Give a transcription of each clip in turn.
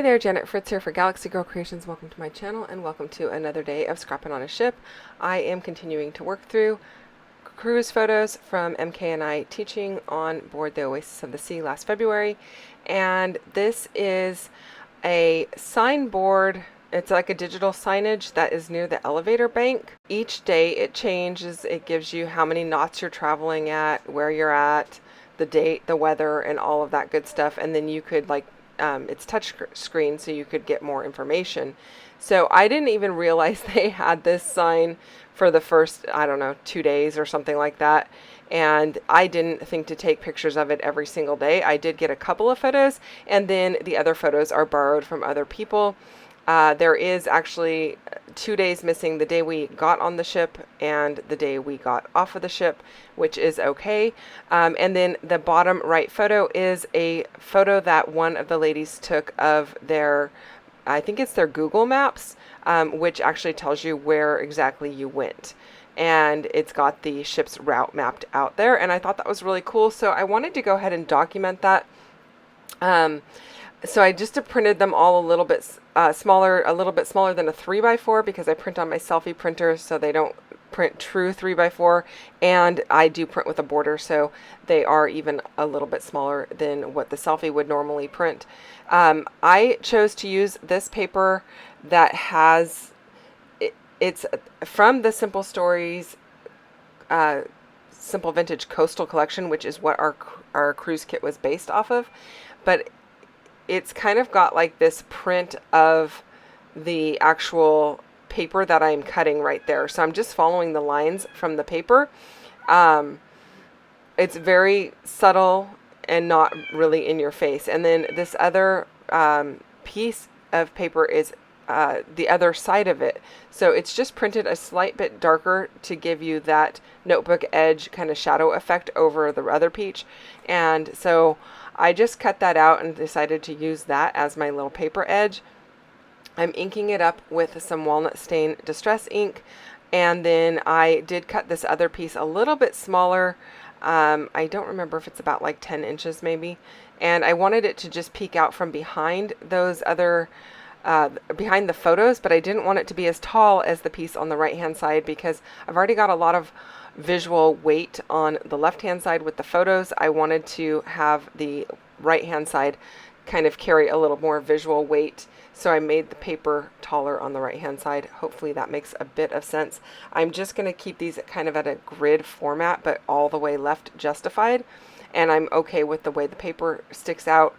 Hey there, Janet Fritz here for Galaxy Girl Creations. Welcome to my channel and welcome to another day of Scrappin' on a Ship. I am continuing to work through cruise photos from MK and I teaching on board the Oasis of the Sea last February. And this is a signboard. It's like a digital signage that is near the elevator bank. Each day it changes. It gives you how many knots you're traveling at, where you're at, the date, the weather, and all of that good stuff. And then you could it's touch screen, so you could get more information. So I didn't even realize they had this sign for the first, I don't know, 2 days or something like that. And I didn't think to take pictures of it every single day. I did get a couple of photos, and then the other photos are borrowed from other people. There is actually 2 days missing, the day we got on the ship and the day we got off of the ship, which is okay. And then the bottom right photo is a photo that one of the ladies took of their, I think it's their Google Maps, which actually tells you where exactly you went. And it's got the ship's route mapped out there. And I thought that was really cool. So I wanted to go ahead and document that. So I just printed them all a little bit smaller than a 3x4 because I print on my selfie printer, so they don't print true 3x4, and I do print with a border, so they are even a little bit smaller than what the selfie would normally print. I chose to use this paper that has, it's from the Simple Stories Simple Vintage Coastal Collection, which is what our cruise kit was based off of, but it's kind of got like this print of the actual paper that I'm cutting right there. So I'm just following the lines from the paper. It's very subtle and not really in your face. And then this other piece of paper is the other side of it. So it's just printed a slight bit darker to give you that notebook edge kind of shadow effect over the other peach. And so I just cut that out and decided to use that as my little paper edge. I'm inking it up with some walnut stain distress ink, and then I did cut this other piece a little bit smaller. I don't remember if it's about like 10 inches maybe, and I wanted it to just peek out from behind those other behind the photos, but I didn't want it to be as tall as the piece on the right hand side because I've already got a lot of visual weight on the left hand side with the photos. I wanted to have the right hand side kind of carry a little more visual weight, so I made the paper taller on the right hand side. Hopefully that makes a bit of sense. I'm just going to keep these kind of at a grid format, but all the way left justified, and I'm okay with the way the paper sticks out,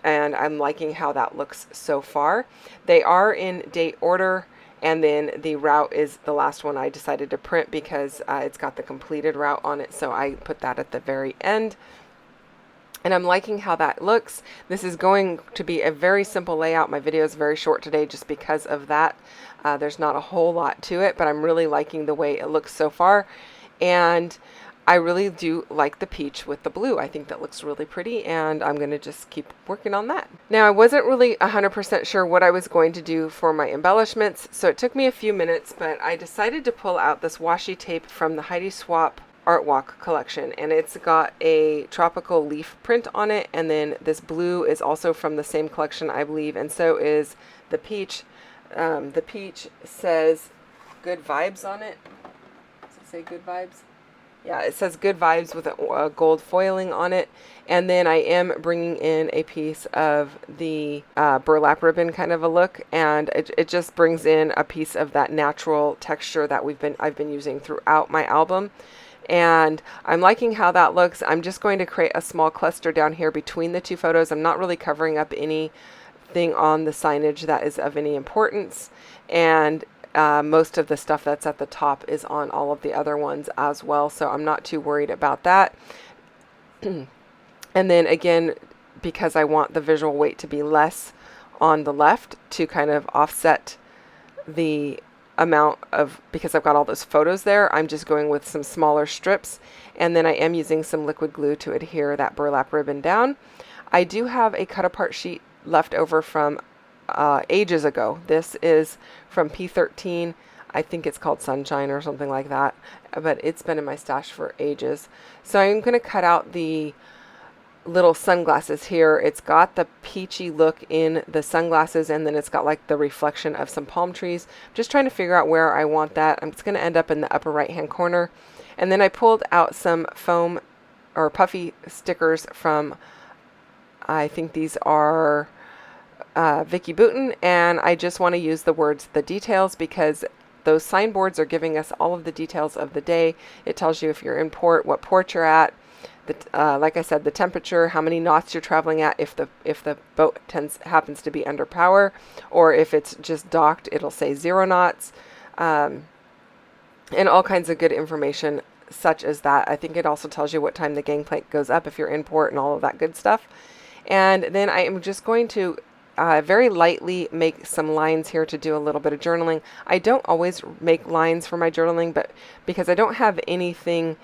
and I'm liking how that looks so far. They are in date order, and then the route is the last one I decided to print because it's got the completed route on it, so I put that at the very end. And I'm liking how that looks. This is going to be a very simple layout. My video is very short today just because of that. There's not a whole lot to it, but I'm really liking the way it looks so far. And I really do like the peach with the blue. I think that looks really pretty, and I'm going to just keep working on that. Now, I wasn't really 100% sure what I was going to do for my embellishments, so it took me a few minutes, but I decided to pull out this washi tape from the Heidi Swapp Art Walk collection, and it's got a tropical leaf print on it, and then this blue is also from the same collection, I believe, and so is the peach. The peach says good vibes on it. Does it say good vibes? Yeah, it says good vibes with a gold foiling on it. And then I am bringing in a piece of the burlap ribbon kind of a look, and it just brings in a piece of that natural texture that I've been using throughout my album. And I'm liking how that looks. I'm just going to create a small cluster down here between the two photos. I'm not really covering up anything on the signage that is of any importance, and most of the stuff that's at the top is on all of the other ones as well, so I'm not too worried about that. And then again, because I want the visual weight to be less on the left to kind of offset the amount of, because I've got all those photos there, I'm just going with some smaller strips, and then I am using some liquid glue to adhere that burlap ribbon down. I do have a cut apart sheet left over from ages ago. This is from P13. I think it's called Sunshine or something like that, but it's been in my stash for ages. So I'm going to cut out the little sunglasses here. It's got the peachy look in the sunglasses, and then it's got like the reflection of some palm trees. I'm just trying to figure out where I want that. It's going to end up in the upper right hand corner. And then I pulled out some foam or puffy stickers from, I think these are Vicky Boutin, and I just want to use the words "the details" because those signboards are giving us all of the details of the day. It tells you if you're in port, what port you're at, like I said, the temperature, how many knots you're traveling at, if the boat happens to be under power, or if it's just docked, it'll say 0 knots, and all kinds of good information such as that. I think it also tells you what time the gangplank goes up if you're in port and all of that good stuff. And then I am just going to very lightly make some lines here to do a little bit of journaling. I don't always make lines for my journaling, but because I don't have anything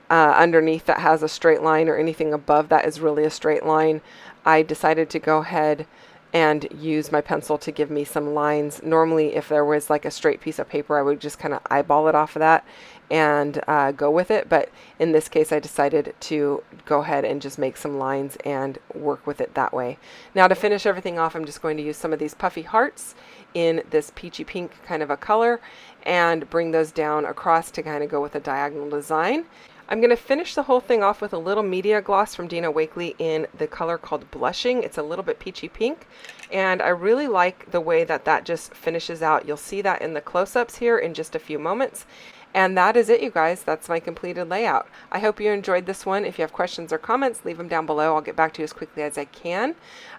underneath that has a straight line, or anything above that is really a straight line, I decided to go ahead and use my pencil to give me some lines. Normally, if there was like a straight piece of paper, I would just kind of eyeball it off of that and go with it. But in this case, I decided to go ahead and just make some lines and work with it that way. Now, to finish everything off, I'm just going to use some of these puffy hearts in this peachy pink kind of a color and bring those down across to kind of go with a diagonal design. I'm going to finish the whole thing off with a little media gloss from Dina Wakley in the color called Blushing. It's a little bit peachy pink, and I really like the way that that just finishes out. You'll see that in the close-ups here in just a few moments. And that is it, you guys. That's my completed layout. I hope you enjoyed this one. If you have questions or comments, leave them down below. I'll get back to you as quickly as I can.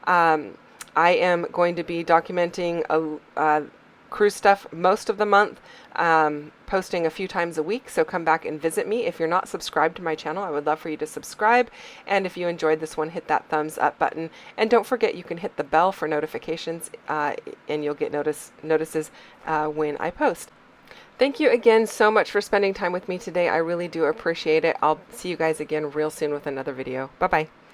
I am going to be documenting cruise stuff most of the month, posting a few times a week, so come back and visit me. If you're not subscribed to my channel, I would love for you to subscribe, and if you enjoyed this one, hit that thumbs up button, and don't forget you can hit the bell for notifications, and you'll get notices when I post. Thank you again so much for spending time with me today. I really do appreciate it. I'll see you guys again real soon with another video. Bye bye.